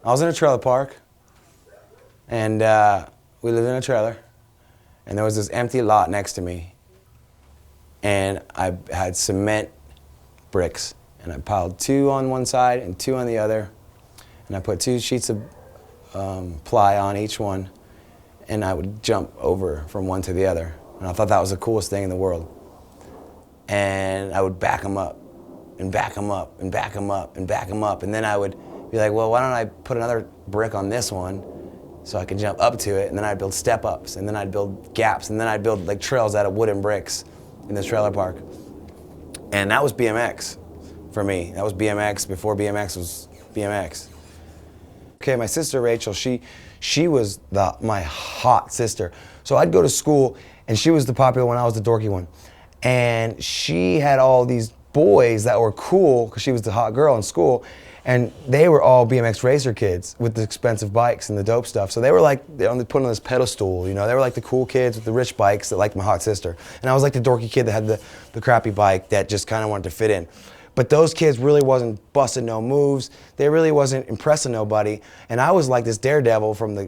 I was in a trailer park, and we lived in a trailer, and there was this empty lot next to me, and I had cement bricks, and I piled 2 on one side and 2 on the other, and I put 2 sheets of ply on each one, and I would jump over from one to the other, and I thought that was the coolest thing in the world. And I would back them up, and back them up, and back them up, and back them up, and then I would be like, well, why don't I put another brick on this one so I can jump up to it, and then I'd build step-ups, and then I'd build gaps, and then I'd build like trails out of wooden bricks in this trailer park. And that was BMX for me. That was BMX before BMX was BMX. Okay, my sister Rachel, she was my hot sister. So I'd go to school, and she was the popular one, I was the dorky one. And she had all these boys that were cool, because she was the hot girl in school, and they were all BMX racer kids with the expensive bikes and the dope stuff. So they were like, they put on this pedestal, you know, they were like the cool kids with the rich bikes that liked my hot sister. And I was like the dorky kid that had the crappy bike that just kind of wanted to fit in. But those kids really wasn't busting no moves. They really wasn't impressing nobody. And I was like this daredevil from the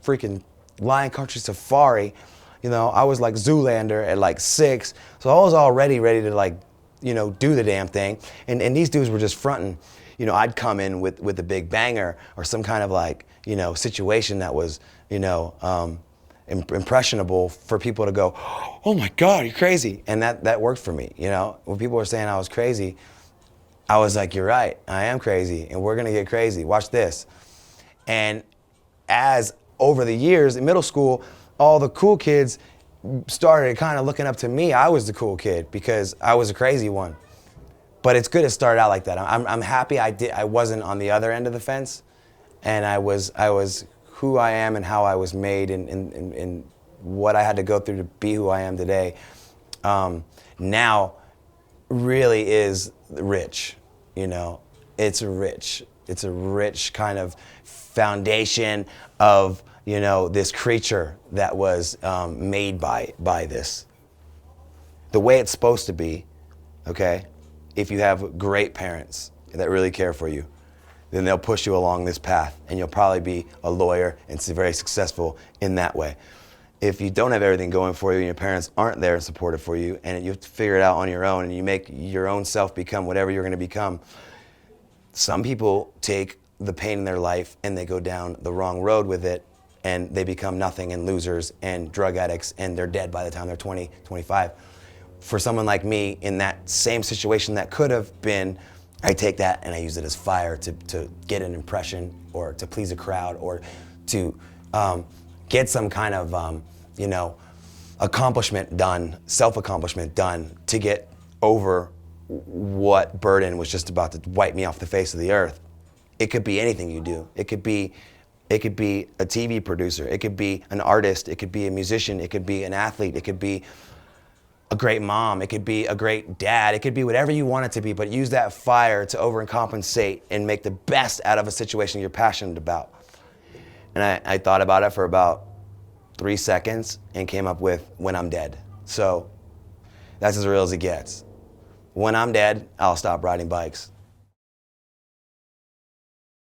freaking Lion Country Safari. You know, I was like Zoolander at like 6. So I was already ready to like, you know, do the damn thing. And these dudes were just fronting. You know, I'd come in with a big banger or some kind of like, you know, situation that was, you know, impressionable for people to go, oh my God, you're crazy. And that worked for me, you know. When people were saying I was crazy, I was like, you're right, I am crazy, and we're gonna get crazy, watch this. And as over the years in middle school, all the cool kids started kind of looking up to me. I was the cool kid because I was a crazy one. But it's good it started out like that. I'm happy I wasn't on the other end of the fence, and I was who I am and how I was made and what I had to go through to be who I am today. Now really is rich, you know. It's a rich kind of foundation of, you know, this creature that was made by this. The way it's supposed to be, okay? If you have great parents that really care for you, then they'll push you along this path, and you'll probably be a lawyer and very successful in that way. If you don't have everything going for you and your parents aren't there and supportive for you, and you have to figure it out on your own, and you make your own self become whatever you're gonna become, some people take the pain in their life and they go down the wrong road with it, and they become nothing and losers and drug addicts, and they're dead by the time they're 20, 25. For someone like me in that same situation that could have been, I take that and I use it as fire to get an impression or to please a crowd or to get some kind of, you know, accomplishment done, self-accomplishment done to get over what burden was just about to wipe me off the face of the earth. It could be anything you do. It could be a TV producer. It could be an artist. It could be a musician. It could be an athlete. It could be a great mom. It could be a great dad. It could be whatever you want it to be, but use that fire to overcompensate and make the best out of a situation you're passionate about. And I thought about it for about 3 seconds and came up with when I'm dead. So that's as real as it gets. When I'm dead, I'll stop riding bikes.